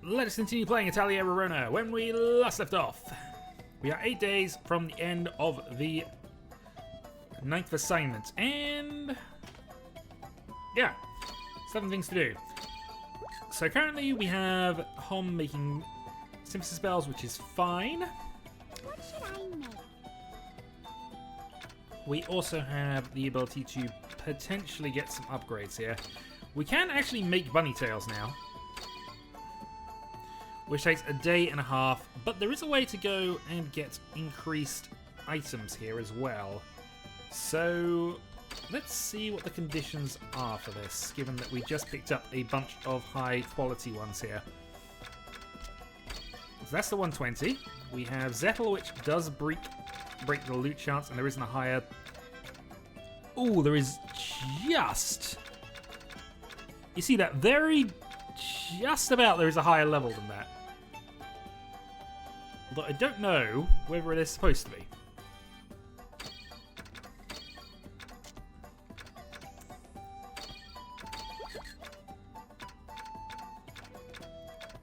let us continue playing Atelier Rorona when we last left off. We are 8 days from the end of the 9th assignment, and yeah, 7 things to do. So currently we have Hom making synthesis spells, which is fine. What should I make? We also have the ability to potentially get some upgrades here. We can actually make bunny tails now, which takes a day and a half, but there is a way to go and get increased items here as well. So let's see what the conditions are for this, given that we just picked up a bunch of high quality ones here. So that's the 120. We have Zettel, which does break the loot chance, and there isn't a higher... Ooh, there is just... You see that? Just about there is a higher level than that. Although I don't know whether it is supposed to be.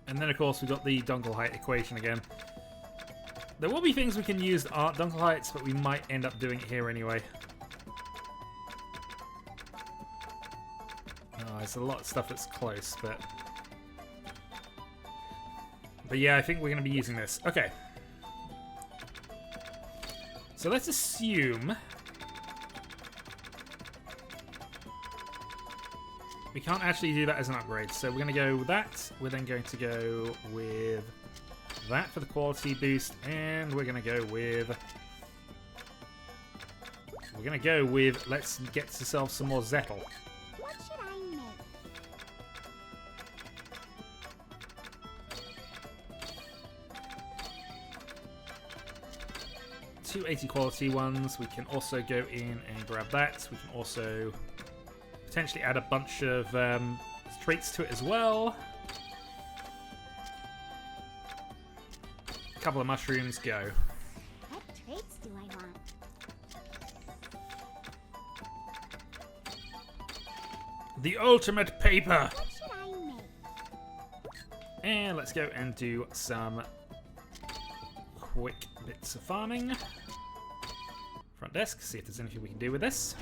And then, of course, we've got the Dunkel height equation again. There will be things we can use art Dunkel heights, but we might end up doing it here anyway. Oh, there's a lot of stuff that's close, but yeah, I think we're going to be using this. Okay. So let's assume we can't actually do that as an upgrade. So we're going to go with that. We're then going to go with that for the quality boost, and we're going to go with... let's get ourselves some more Zettel. What should I make? 280 quality ones. We can also go in and grab that. We can also potentially add a bunch of traits to it as well. A couple of mushrooms, go. What traits do I want? The ultimate paper! What should I make? And let's go and do some quick bits of farming. Front desk, see if there's anything we can do with this.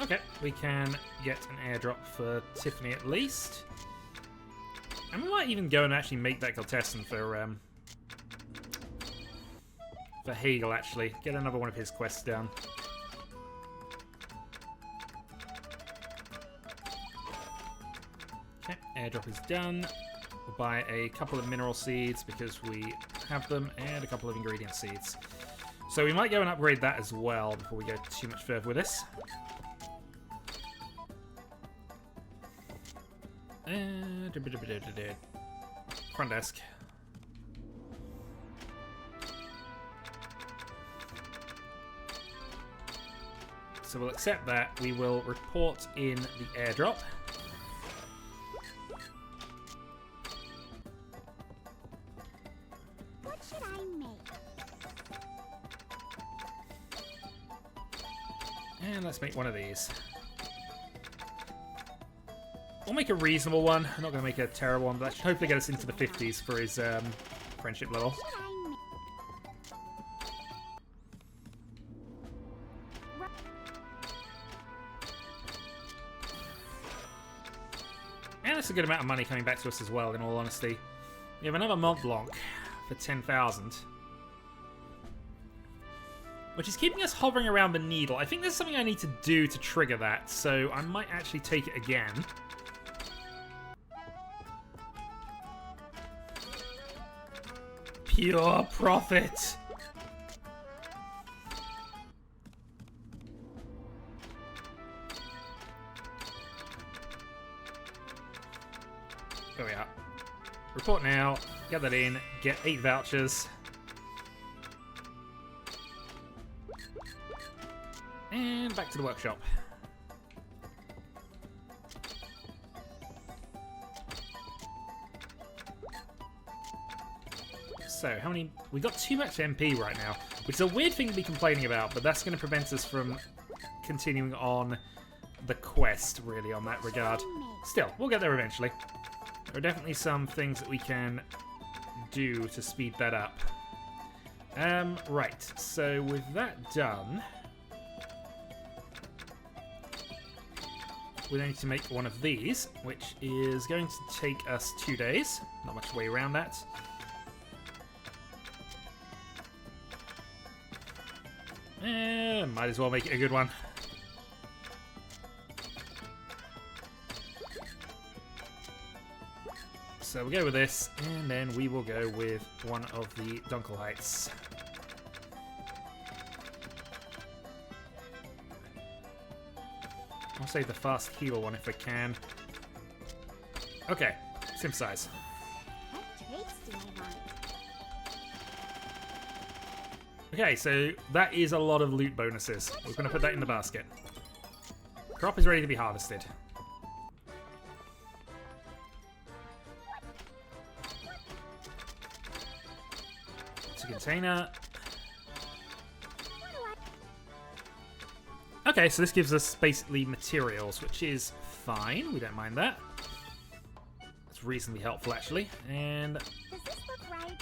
Okay, we can get an airdrop for Tiffany at least. And we might even go and actually make that Galtesson for Hegel, actually. Get another one of his quests done. Okay, airdrop is done. We'll buy a couple of mineral seeds because we have them, and a couple of ingredient seeds. So we might go and upgrade that as well before we go too much further with this. Front desk. So we'll accept that. We will report in the airdrop. What should I make? And let's make one of these. We'll make a reasonable one. I'm not going to make a terrible one, but that should hopefully get us into the 50s for his friendship level. What should I make? And that's a good amount of money coming back to us as well, in all honesty. We have another Mont Blanc for 10,000. Which is keeping us hovering around the needle. I think there's something I need to do to trigger that, so I might actually take it again. Pure profit! There we are. Report now, get that in, get 8 vouchers. And back to the workshop. So, how many... We've got too much MP right now, which is a weird thing to be complaining about, but that's going to prevent us from continuing on the quest, really, on that regard. Still, we'll get there eventually. There are definitely some things that we can do to speed that up. Right, so with that done, we need to make one of these, which is going to take us 2 days. Not much way around that. Might as well make it a good one. So we'll go with this, and then we will go with one of the Dunkelheits. I'll save the fast heal one if I can. Okay, same size. What traits do I want? Okay, so that is a lot of loot bonuses. We're going to put that in the basket. Crop is ready to be harvested. It's a container. Okay, so this gives us basically materials, which is fine. We don't mind that. It's reasonably helpful, actually. And Does this look right?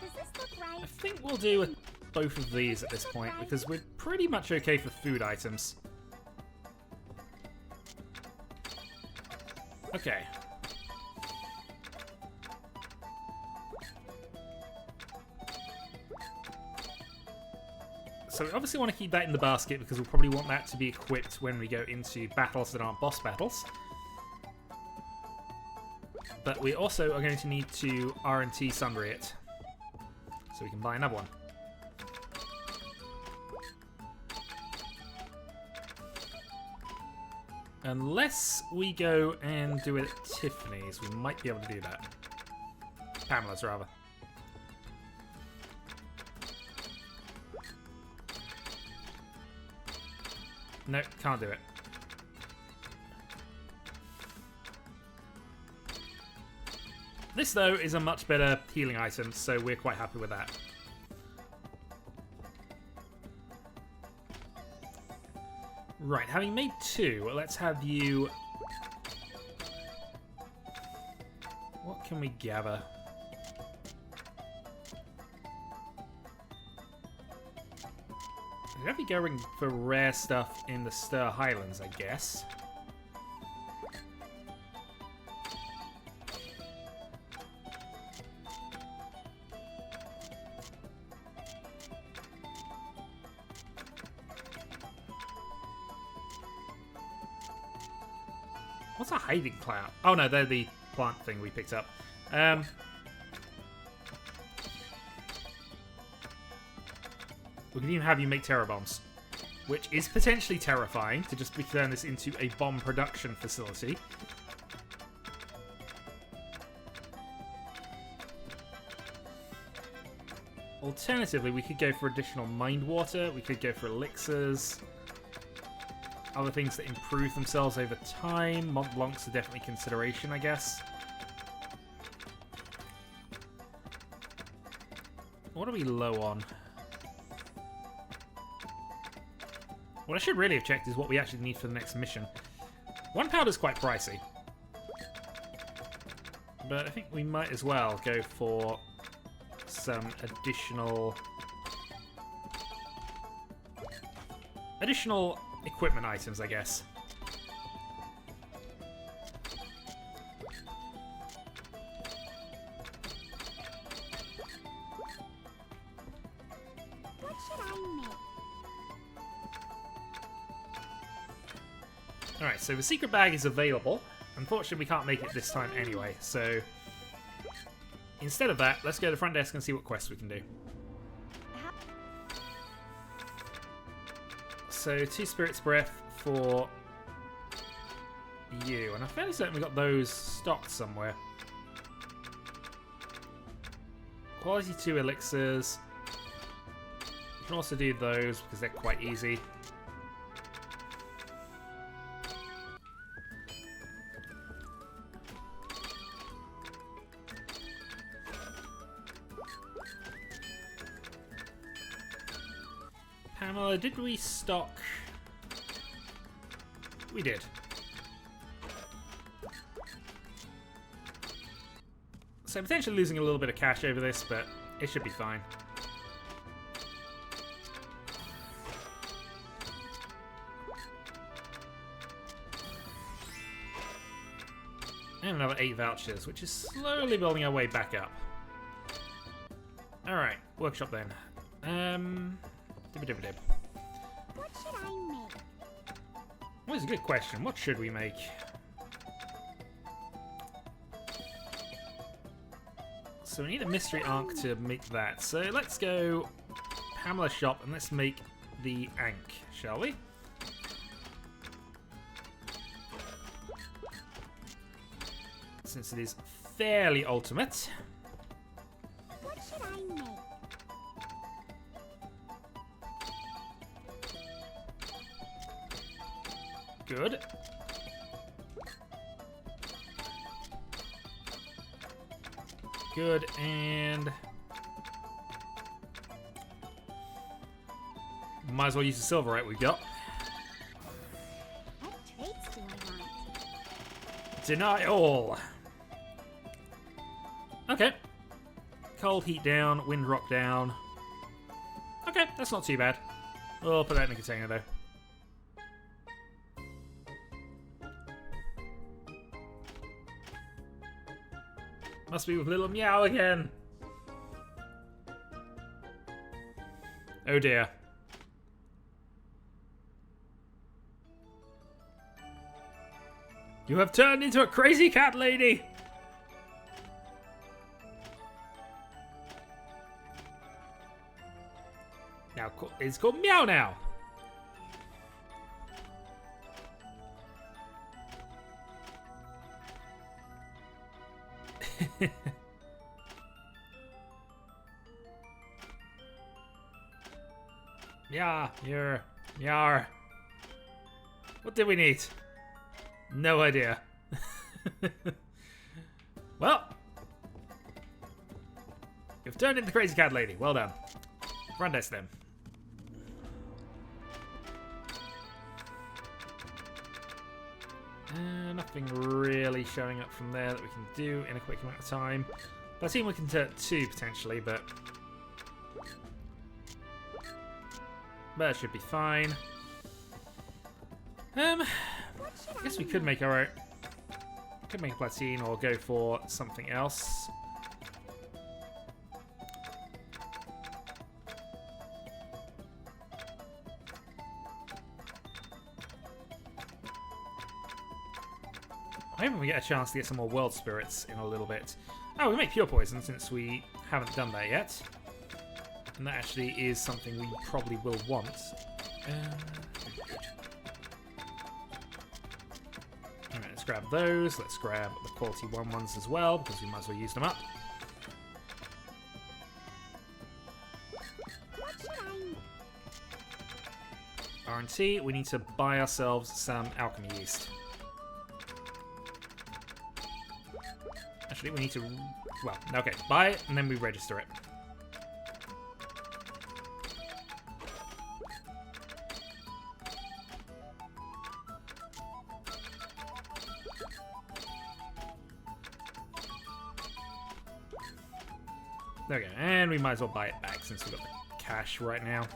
Does this look right? I think we'll do both of these at this point, because we're pretty much okay for food items. Okay. So we obviously want to keep that in the basket because we'll probably want that to be equipped when we go into battles that aren't boss battles. But we also are going to need to R&T sundry it. So we can buy another one. Unless we go and do it at Tiffany's, we might be able to do that. Pamela's, rather. Nope, can't do it. This, though, is a much better healing item, so we're quite happy with that. Right, having made 2, let's have you... What can we gather? We're going to be going for rare stuff in the Stir Highlands, I guess. What's a hiding cloud? Oh no, they're the plant thing we picked up. We can even have you make terror bombs, which is potentially terrifying to just turn this into a bomb production facility. Alternatively, we could go for additional mind water, we could go for elixirs, other things that improve themselves over time. Mont Blancs are definitely consideration, I guess. What are we low on? What I should really have checked is what we actually need for the next mission. 1 powder's quite pricey. But I think we might as well go for some additional equipment items, I guess. What should I make? Alright, so the secret bag is available. Unfortunately, we can't make it this time anyway, so instead of that, let's go to the front desk and see what quests we can do. So, 2 Spirit's Breath for you, and I'm fairly certain we got those stocked somewhere. Quality 2 elixirs. You can also do those because they're quite easy. Pamela, did we stock? We did. So potentially losing a little bit of cash over this, but it should be fine. And another 8 vouchers, which is slowly building our way back up. Alright, workshop then. Dib-a-dib-a-dib. What should I make? Well, that's a good question. What should we make? So we need a mystery arc to make that. So let's go Pamela's shop and let's make the Ankh, shall we? Since it is fairly ultimate. What should I make? Good. Good, and might as well use the silverite we've got. What traits do I want? Deny all. Okay. Cold heat down, wind rock down. Okay, that's not too bad. We'll put that in a container though. Must be with little Meow again. Oh dear. You have turned into a crazy cat lady! Now it's called Meow now. Yeah, Yar. What did we need? No idea. Well, you've turned into the crazy cat lady. Well done. Run this then. Nothing really showing up from there that we can do in a quick amount of time. I think we can turn 2 potentially, but that should be fine. I guess we could make our own. Could make a platine or go for something else. I hope we get a chance to get some more world spirits in a little bit. Oh, we make pure poison since we haven't done that yet. And that actually is something we probably will want. Alright, let's grab those. Let's grab the quality 1 ones as well, because we might as well use them up. What should I R&T, we need to buy ourselves some alchemy yeast. Actually, we need to... Well, okay, buy it, and then we register it. There we go, and we might as well buy it back since we've got the cash right now.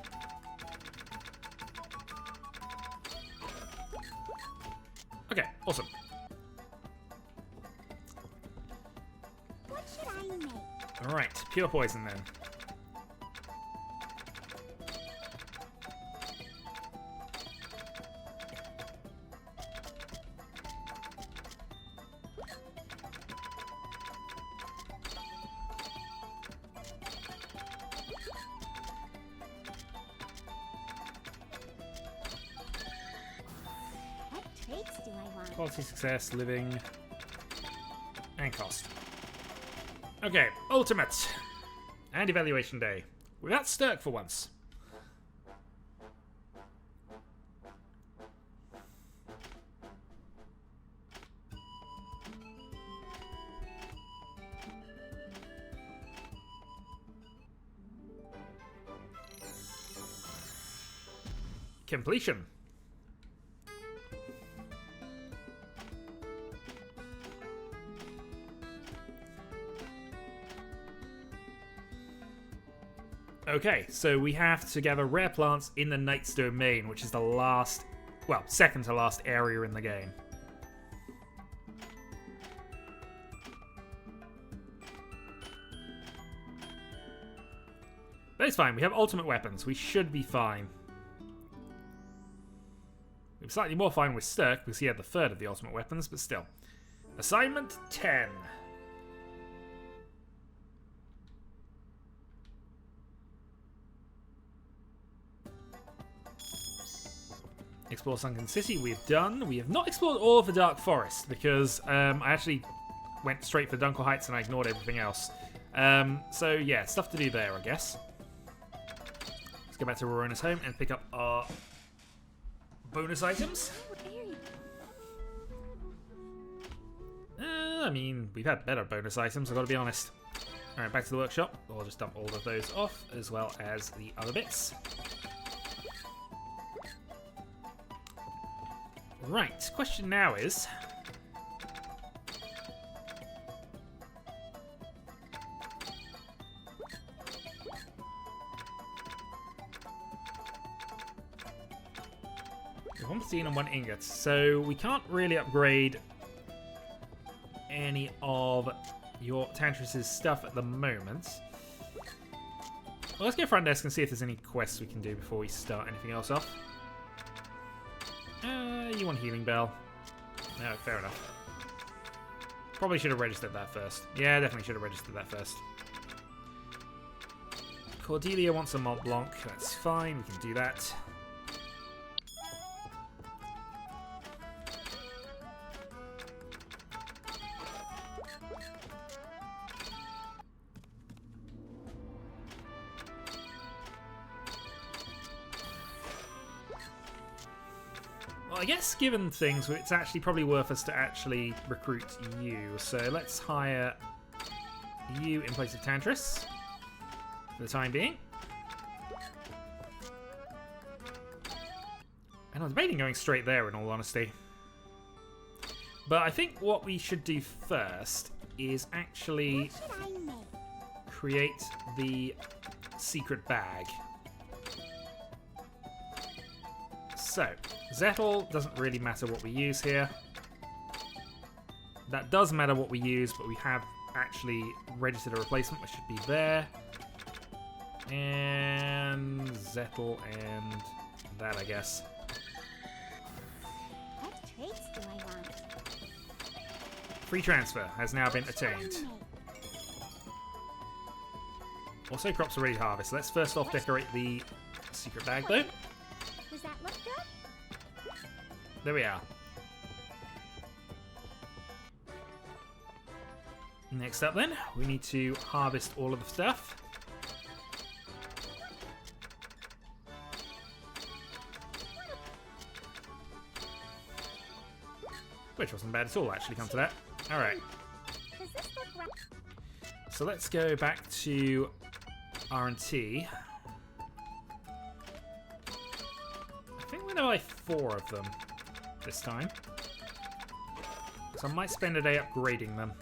Okay, awesome. What should I make? Alright, pure poison then. What traits do I want? Quality, success, living, and cost. Okay, ultimate. And evaluation day. Without Stirk for once. completion. Okay, so we have to gather rare plants in the Knight's Domain, which is the last, well, second to last area in the game. But it's fine, we have ultimate weapons, we should be fine. We're slightly more fine with Stirk, because he had the third of the ultimate weapons, but still. Assignment 10. Explore Sunken City, we've done. We have not explored all of the Dark Forest, because I actually went straight for Dunkel Heights and I ignored everything else. So yeah, stuff to do there, I guess. Let's go back to Rorona's home and pick up our bonus items. I mean, we've had better bonus items, I've got to be honest. Alright, back to the workshop. I'll just dump all of those off, as well as the other bits. Right, question now is... one steel and one ingot, so we can't really upgrade any of your Tantris's stuff at the moment. Well, let's go front desk and see if there's any quests we can do before we start anything else off. You want Healing Bell. No, fair enough. Probably should have registered that first. Yeah, definitely should have registered that first. Cordelia wants a Mont Blanc. That's fine, we can do that. Well, I guess given things, it's actually probably worth us to actually recruit you. So let's hire you in place of Tantris for the time being. And I'm debating going straight there, in all honesty. But I think what we should do first is actually create the secret bag. So, Zettel doesn't really matter what we use here. That does matter what we use, but we have actually registered a replacement, which should be there. And Zettel and that, I guess. What traits do I want? Free transfer has now been attained. Also, crops are ready to harvest. Let's first off decorate the secret bag, though. Does that look good? There we are. Next up then, we need to harvest all of the stuff. Which wasn't bad at all, actually, come to that. Alright. Does this look right? So let's go back to R&T. I think we're going to buy 4 of them this time. So I might spend a day upgrading them.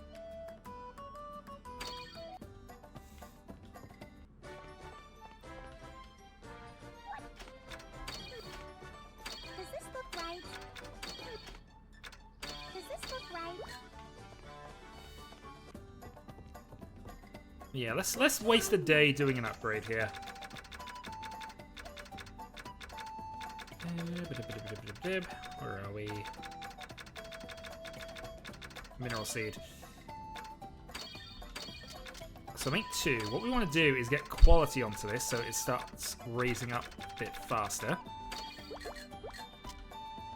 Does this look right? Does this look right? Yeah, let's waste a day doing an upgrade here. Where are we? Mineral seed. So make 2. What we want to do is get quality onto this so it starts raising up a bit faster.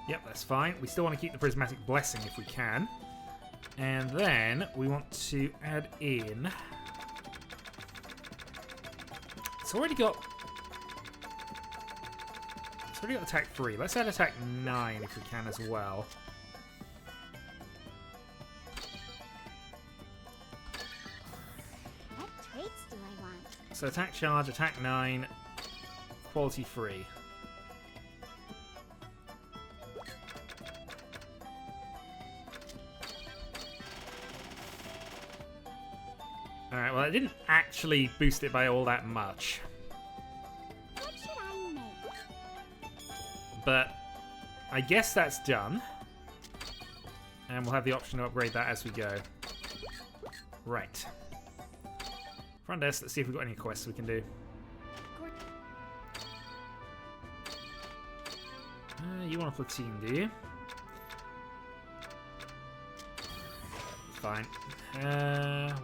Yep, that's fine. We still want to keep the prismatic blessing if we can. And then we want to add in... It's already got attack 3. Let's add attack 9 if we can as well. What traits do I want? So attack charge, attack 9, quality 3. Alright, well, I didn't actually boost it by all that much. What should I make? But I guess that's done. And we'll have the option to upgrade that as we go. Right. Front desk, let's see if we've got any quests we can do. You want a platoon, do you? Fine.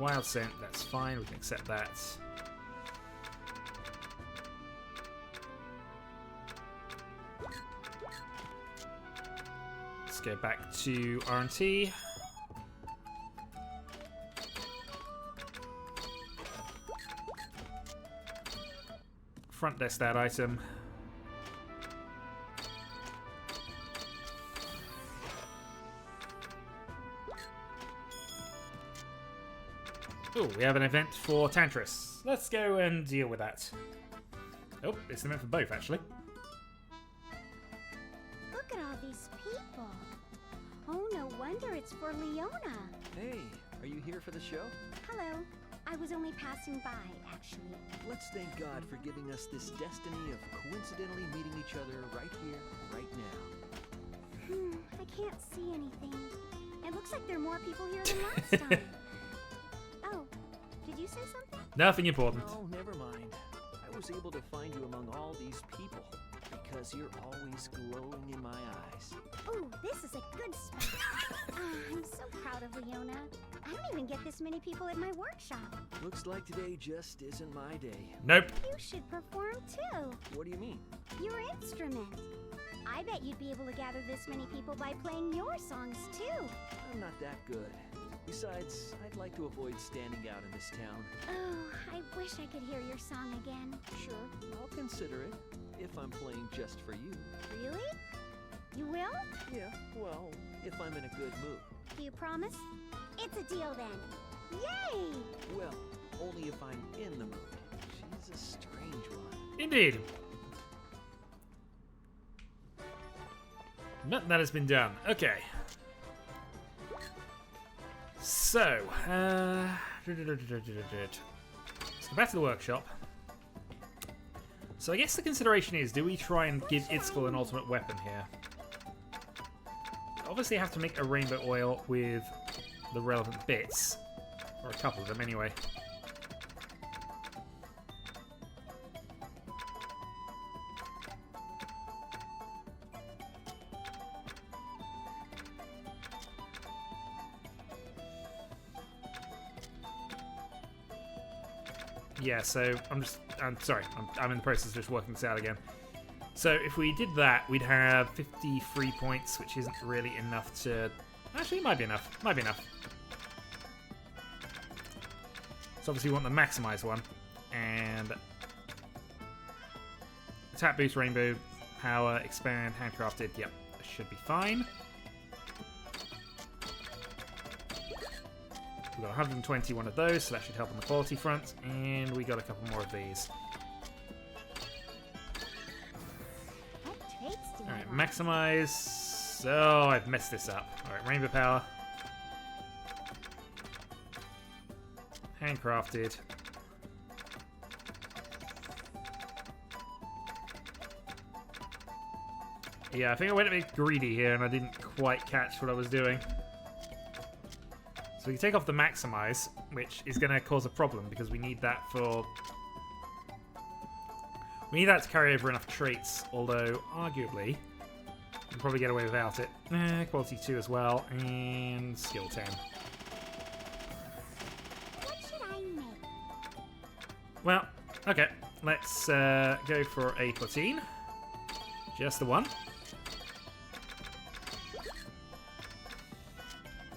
Wild scent, that's fine, we can accept that. Let's go back to R&T. Front desk that item. Oh, we have an event for Tantris. Let's go and deal with that. Oh, it's an event for both, actually. Look at all these people. Oh, no wonder it's for Leona. Hey, are you here for the show? Hello. I was only passing by, actually. Let's thank God for giving us this destiny of coincidentally meeting each other right here, right now. I can't see anything. It looks like there are more people here than last time. Oh, did you say something? Nothing important. Oh, never mind. I was able to find you among all these people because you're always glowing in my eyes. Oh, this is a good spot. I'm so proud of Leona. I don't even get this many people at my workshop. Looks like today just isn't my day. Nope. You should perform too. What do you mean? Your instrument. I bet you'd be able to gather this many people by playing your songs too. I'm not that good. Besides, I'd like to avoid standing out in this town. Oh, I wish I could hear your song again. Sure, I'll consider it if I'm playing just for you. Really? You will? Yeah, well, if I'm in a good mood. Do you promise? It's a deal then. Yay! Well, only if I'm in the mood. She's a strange one. Indeed. But that has been done. Okay. So, let's go back to the workshop. So I guess the consideration is, do we try and give Itzkel an ultimate weapon here? Obviously have to make a rainbow oil with the relevant bits. Or a couple of them anyway. Yeah, so I'm sorry, I'm in the process of just working this out again. So if we did that, we'd have 53 points, which isn't really enough to... Actually, it might be enough. Might be enough. So obviously we want the maximize one. And... attack boost, rainbow, power, expand, handcrafted. Yep, that should be fine. We've got 121 of those, so that should help on the quality front. And we got a couple more of these. Alright, maximize. Oh, I've messed this up. Alright, rainbow power. Handcrafted. Yeah, I think I went a bit greedy here and I didn't quite catch what I was doing. So we can take off the maximize, which is going to cause a problem because we need that for... we need that to carry over enough traits, although arguably we can probably get away without it. Quality 2 as well, and skill 10. What should I make? Well, okay, let's go for a platoon. Just the one.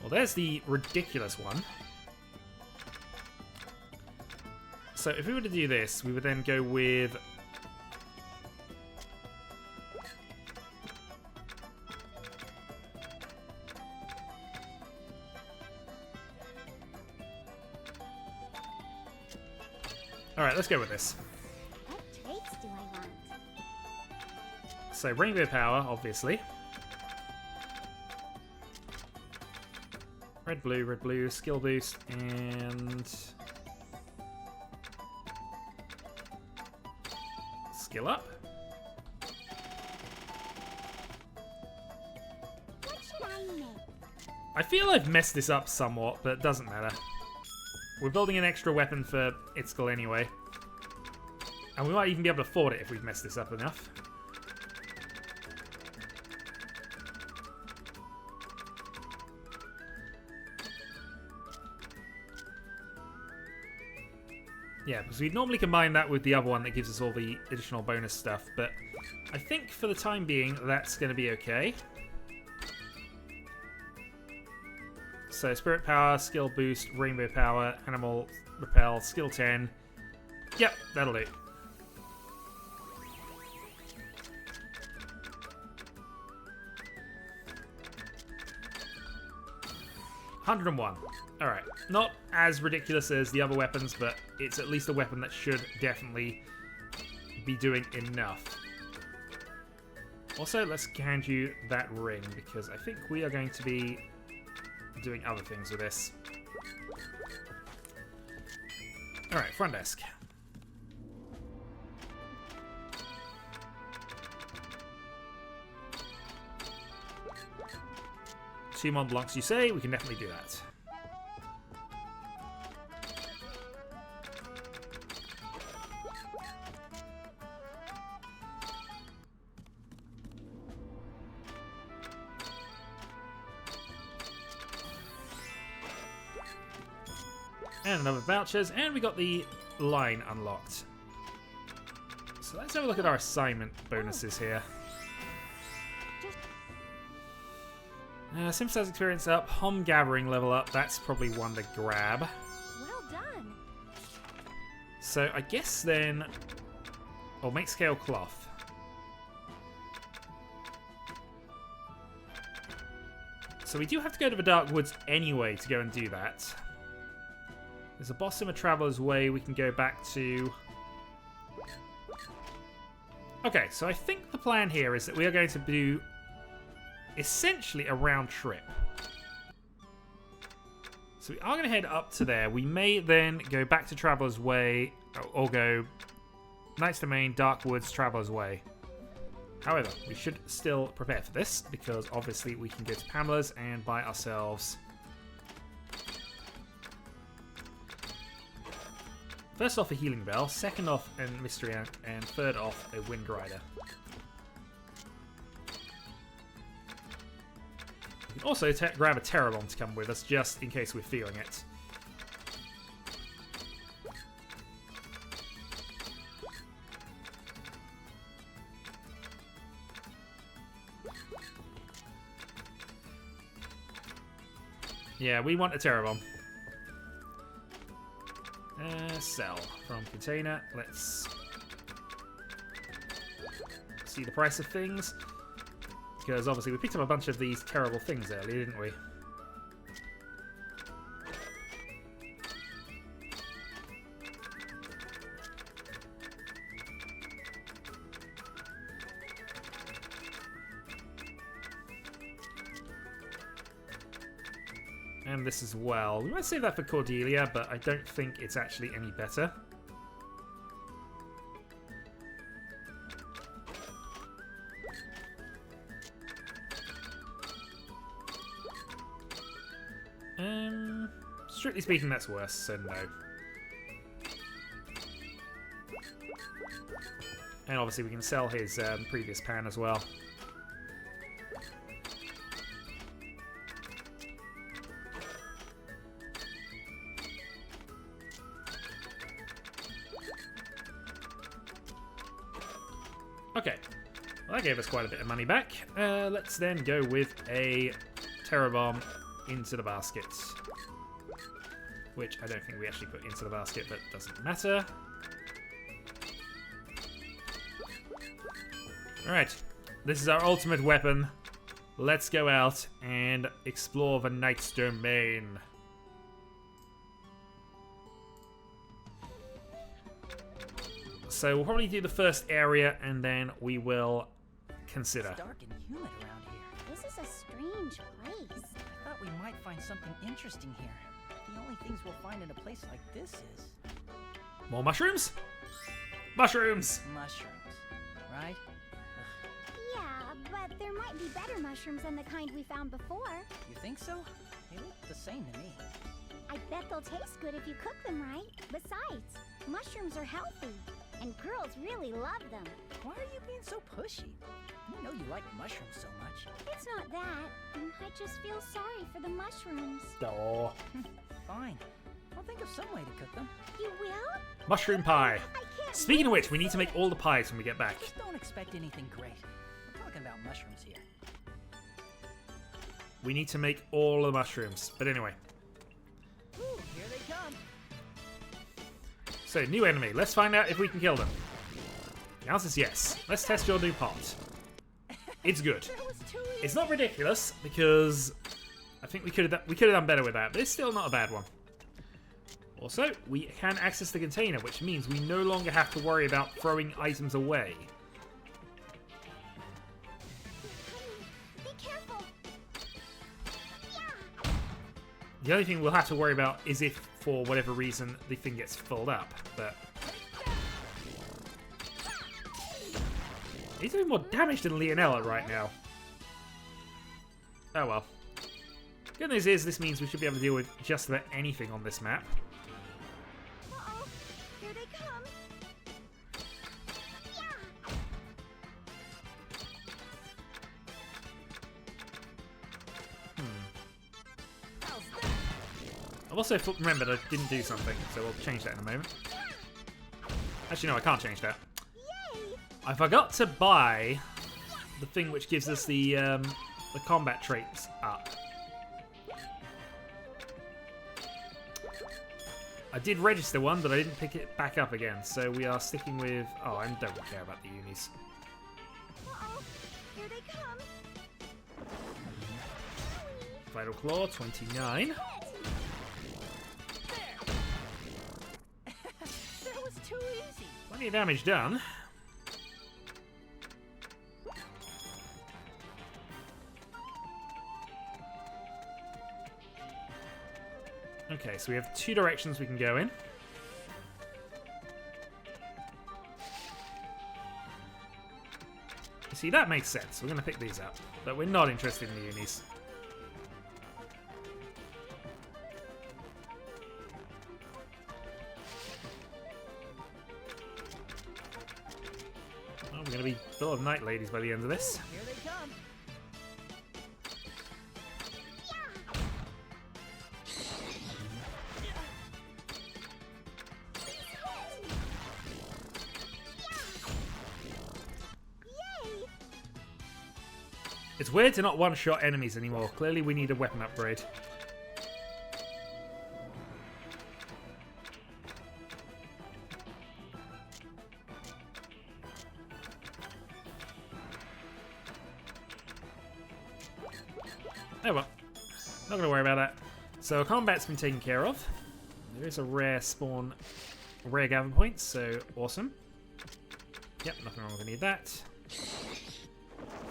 Well, there's the ridiculous one. So if we were to do this, we would then go with... Alright, let's go with this. What traits do I want? So rainbow power, obviously. Red, blue, skill boost, and skill up. What should I make? I feel I've messed this up somewhat, but it doesn't matter. We're building an extra weapon for Itzkel anyway. And we might even be able to afford it if we've messed this up enough. Yeah, because we'd normally combine that with the other one that gives us all the additional bonus stuff, but I think for the time being, that's going to be okay. So, Spirit Power, Skill Boost, Rainbow Power, Animal Repel, Skill 10. Yep, that'll do. $101. Alright, not as ridiculous as the other weapons, but it's at least a weapon that should definitely be doing enough. Also, let's hand you that ring, because I think we are going to be doing other things with this. Alright, front desk. Two Mont Blancs, you say? We can definitely do that. And another vouchers, and we got the line unlocked. So let's have a look at our assignment bonuses here. Sympathize experience up, Hom gathering level up, that's probably one to grab. Well done. So I guess then, oh, make scale cloth. So we do have to go to the Dark Woods anyway to go and do that. There's a boss in a Traveler's Way we can go back to. Okay, so I think the plan here is that we are going to do essentially a round trip. So we are going to head up to there. We may then go back to Traveler's Way, or go Knight's Domain, Dark Woods, Traveler's Way. However, we should still prepare for this, because obviously we can go to Pamela's and buy ourselves... First off, a Healing Bell, second off, a Mystery Ant, and third off, a Wind Rider. We can also grab a Terrabomb to come with us, just in case we're feeling it. Yeah, we want a Terrabomb. Sell from container. Let's see the price of things. Because obviously we picked up a bunch of these terrible things earlier, didn't we? And this as well. We might save that for Cordelia, but I don't think it's actually any better. Strictly speaking, that's worse, so no. And obviously we can sell his previous pan as well. Okay, well, that gave us quite a bit of money back. Let's then go with a Terrabomb into the basket. Which I don't think we actually put into the basket, but doesn't matter. Alright, this is our ultimate weapon. Let's go out and explore the Knight's Domain. So we'll probably do the first area and then we will consider. It's dark and humid around here. This is a strange place. I thought we might find something interesting here. The only things we'll find in a place like this is... More mushrooms? Mushrooms! mushrooms. right? Yeah, but there might be better mushrooms than the kind we found before. You think so? They look the same to me. I bet they'll taste good if you cook them right. Besides, mushrooms are healthy, and girls really love them. Why are you being so pushy? You know you like mushrooms so much. It's not that. I just feel sorry for the mushrooms. Oh. Fine. I'll think of some way to cook them. You will? Mushroom pie. I can't Speaking of wait which, we need to make all the pies when we get back. Just don't expect anything great. We're talking about mushrooms here. We need to make all the mushrooms. But anyway. Ooh, here they come. So, new enemy. Let's find out if we can kill them. The answer is yes. Let's test your new pot. It's good. That was too easy. It's not ridiculous because I think we could have done better with that, but it's still not a bad one. Also, we can access the container, which means we no longer have to worry about throwing items away. Be careful. The only thing we'll have to worry about is if, for whatever reason, the thing gets filled up. But he's doing more damage than Leonella right now. Oh well. Good news is this means we should be able to deal with just about anything on this map. Uh-oh. Here they come. How's that? I've also remembered I didn't do something, so we'll change that in a moment. Actually, no, I can't change that. Yay! I forgot to buy the thing which gives us the combat traits up. I did register one, but I didn't pick it back up again, so we are sticking with... Oh, I don't care about the unis. Uh-oh. Here they come. Vital Claw, 29. That was too easy. Plenty of damage done. Okay, so we have two directions we can go in. You see, that makes sense. We're going to pick these up. But we're not interested in the unis. Oh, we're going to be full of night ladies by the end of this. Here they come. It's weird to not one-shot enemies anymore. Clearly we need a weapon upgrade. Oh well. Not going to worry about that. So combat's been taken care of. There is a rare spawn, rare gather point, so awesome. Yep, nothing wrong with any of that.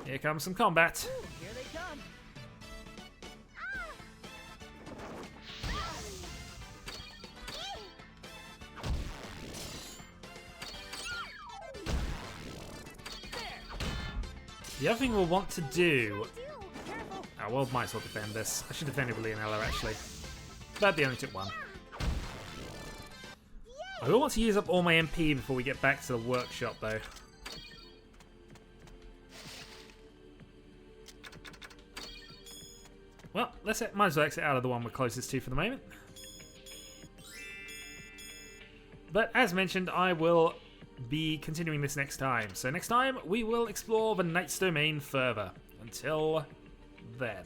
Here comes some combat. Ooh, here they come. The other thing we'll want to do... Careful. Oh, well, might as well defend this. I should defend it with Leonella, actually. But they only took one. I will want to use up all my MP before we get back to the workshop, though. Well, might as well exit out of the one we're closest to for the moment. But as mentioned, I will be continuing this next time. So next time, we will explore the Knight's Domain further. Until then.